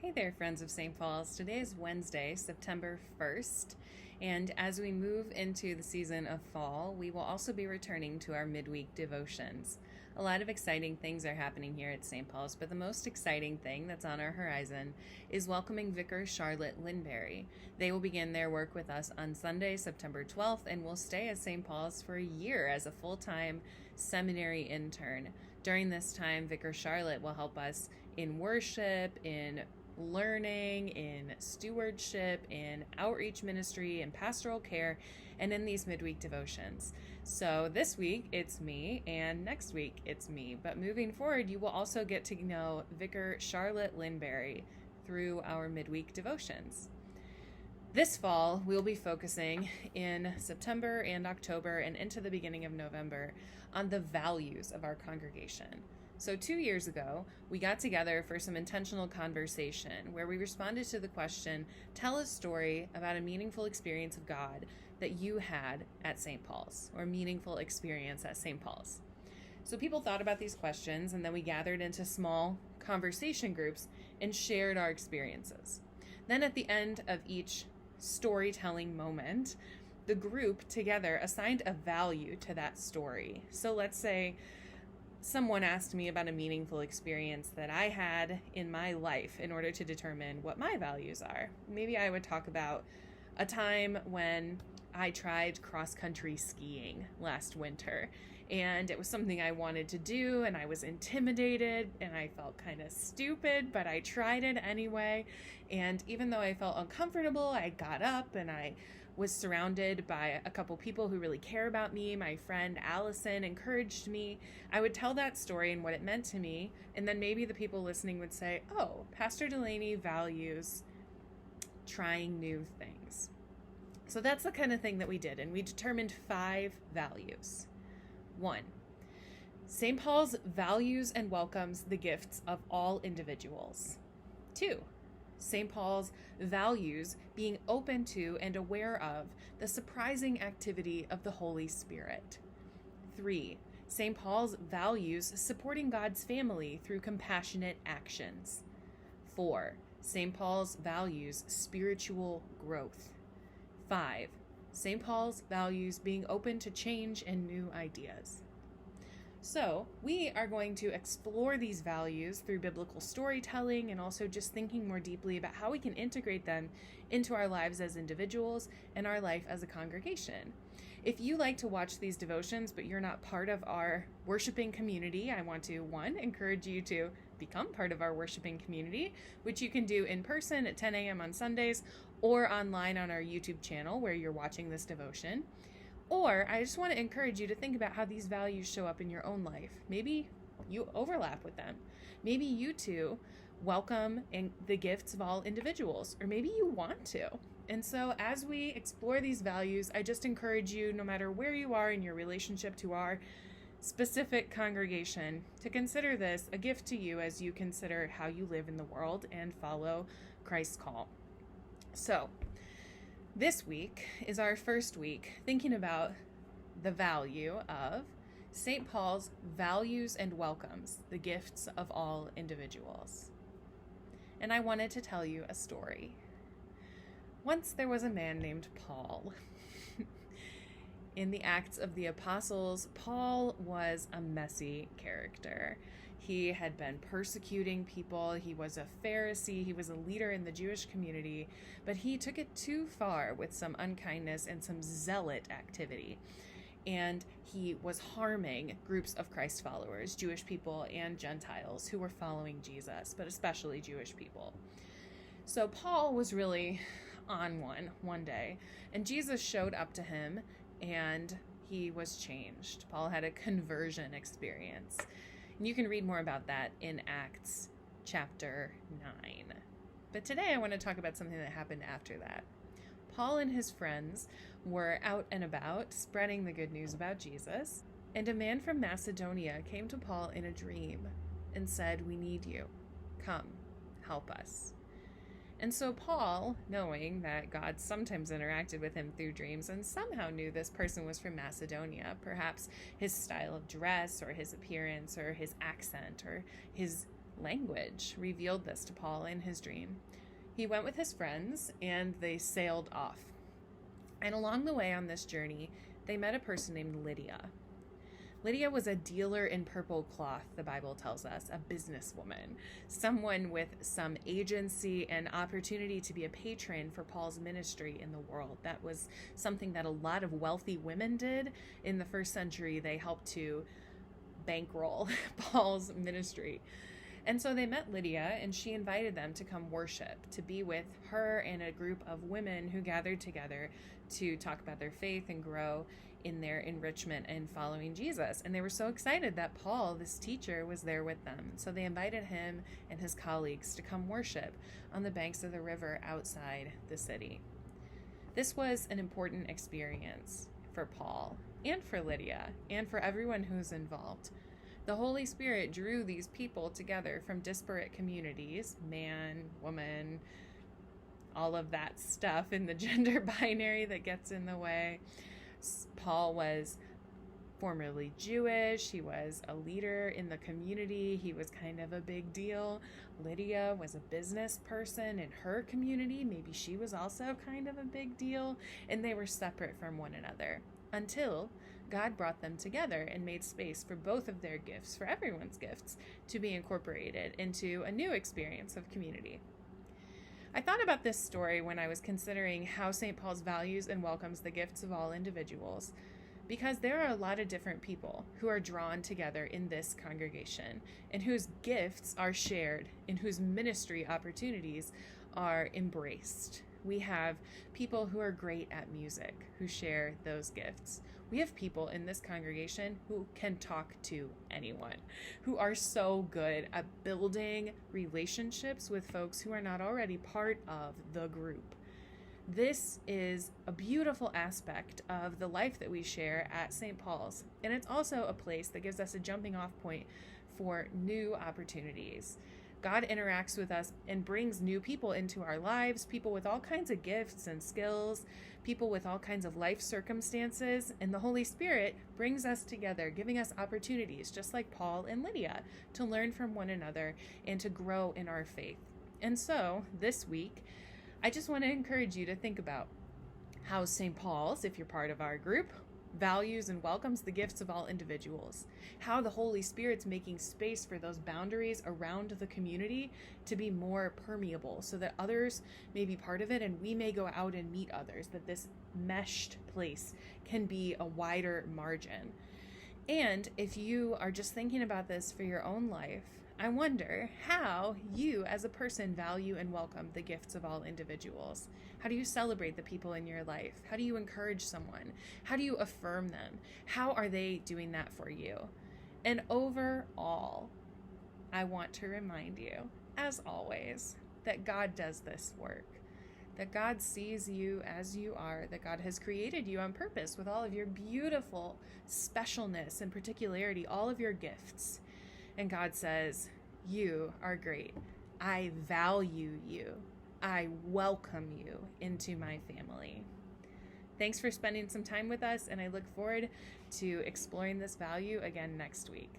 Hey there, friends of St. Paul's. Today is Wednesday, September 1st, and as we move into the season of fall, we will also be returning to our midweek devotions. A lot of exciting things are happening here at St. Paul's, but the most exciting thing that's on our horizon is welcoming Vicar Charlotte Linberry. They will begin their work with us on Sunday, September 12th, and will stay at St. Paul's for a year as a full-time seminary intern. During this time, Vicar Charlotte will help us in worship, in learning, in stewardship, in outreach ministry, in pastoral care, and in these midweek devotions. So this week it's me, and next week it's me. But moving forward, you will also get to know Vicar Charlotte Linberry through our midweek devotions. This fall, we'll be focusing in September and October and into the beginning of November on the values of our congregation. So 2 years ago, we got together for some intentional conversation where we responded to the question, tell a story about a meaningful experience of God that you had at St. Paul's, or meaningful experience at St. Paul's. So people thought about these questions, and then we gathered into small conversation groups and shared our experiences. Then at the end of each storytelling moment, the group together assigned a value to that story. So let's say someone asked me about a meaningful experience that I had in my life in order to determine what my values are. Maybe I would talk about a time when I tried cross-country skiing last winter, and it was something I wanted to do, and I was intimidated, and I felt kind of stupid, but I tried it anyway. And even though I felt uncomfortable, I got up and I was surrounded by a couple people who really care about me. My friend Allison encouraged me. I would tell that story and what it meant to me, and then maybe the people listening would say, oh, Pastor Delaney values trying new things. So that's the kind of thing that we did, and we determined 5 values. 1. St. Paul's values and welcomes the gifts of all individuals. 2. St. Paul's values being open to and aware of the surprising activity of the Holy Spirit. 3. St. Paul's values supporting God's family through compassionate actions. 4. St. Paul's values spiritual growth. 5. St. Paul's values being open to change and new ideas. So, we are going to explore these values through biblical storytelling and also just thinking more deeply about how we can integrate them into our lives as individuals and our life as a congregation. If you like to watch these devotions, but you're not part of our worshiping community, I want to, 1, encourage you to become part of our worshiping community, which you can do in person at 10 a.m. on Sundays or online on our YouTube channel where you're watching this devotion. Or I just want to encourage you to think about how these values show up in your own life. Maybe you overlap with them. Maybe you too welcome the gifts of all individuals, or maybe you want to. And so as we explore these values, I just encourage you, no matter where you are in your relationship to our specific congregation, to consider this a gift to you as you consider how you live in the world and follow Christ's call. So, this week is our first week thinking about the value of St. Paul's values and welcomes the gifts of all individuals. And I wanted to tell you a story. Once there was a man named Paul. In the Acts of the Apostles, Paul was a messy character. He had been persecuting people. He was a Pharisee. He was a leader in the Jewish community, but he took it too far with some unkindness and some zealot activity. And he was harming groups of Christ followers, Jewish people and Gentiles who were following Jesus, but especially Jewish people. So Paul was really on one day, and Jesus showed up to him, and he was changed. Paul had a conversion experience. And you can read more about that in Acts chapter 9. But today I want to talk about something that happened after that. Paul and his friends were out and about spreading the good news about Jesus, and a man from Macedonia came to Paul in a dream and said, "We need you. Come, help us." And so Paul, knowing that God sometimes interacted with him through dreams and somehow knew this person was from Macedonia, perhaps his style of dress or his appearance or his accent or his language revealed this to Paul in his dream. He went with his friends and they sailed off. And along the way on this journey, they met a person named Lydia. Lydia was a dealer in purple cloth, the Bible tells us, a businesswoman, someone with some agency and opportunity to be a patron for Paul's ministry in the world. That was something that a lot of wealthy women did in the first century. They helped to bankroll Paul's ministry. And so they met Lydia, and she invited them to come worship, to be with her and a group of women who gathered together to talk about their faith and grow in their enrichment and following Jesus. And they were so excited that Paul, this teacher, was there with them. So they invited him and his colleagues to come worship on the banks of the river outside the city. This was an important experience for Paul and for Lydia and for everyone who's involved. The Holy Spirit drew these people together from disparate communities, man, woman, all of that stuff in the gender binary that gets in the way. Paul was formerly Jewish. He was a leader in the community. He was kind of a big deal. Lydia was a business person in her community. Maybe she was also kind of a big deal. And they were separate from one another until God brought them together and made space for both of their gifts, for everyone's gifts, to be incorporated into a new experience of community. I thought about this story when I was considering how St. Paul's values and welcomes the gifts of all individuals, because there are a lot of different people who are drawn together in this congregation and whose gifts are shared and whose ministry opportunities are embraced. We have people who are great at music who share those gifts. We have people in this congregation who can talk to anyone, who are so good at building relationships with folks who are not already part of the group. This is a beautiful aspect of the life that we share at St. Paul's, and it's also a place that gives us a jumping off point for new opportunities. God interacts with us and brings new people into our lives, people with all kinds of gifts and skills, people with all kinds of life circumstances, and the Holy Spirit brings us together, giving us opportunities, just like Paul and Lydia, to learn from one another and to grow in our faith. And so, this week, I just want to encourage you to think about how St. Paul's, if you're part of our group, values and welcomes the gifts of all individuals, how the Holy Spirit's making space for those boundaries around the community to be more permeable so that others may be part of it and we may go out and meet others, that this meshed place can be a wider margin. And if you are just thinking about this for your own life, I wonder how you as a person value and welcome the gifts of all individuals. How do you celebrate the people in your life? How do you encourage someone? How do you affirm them? How are they doing that for you? And overall, I want to remind you, as always, that God does this work. That God sees you as you are, that God has created you on purpose with all of your beautiful specialness and particularity, all of your gifts. And God says, you are great. I value you. I welcome you into my family. Thanks for spending some time with us, and I look forward to exploring this value again next week.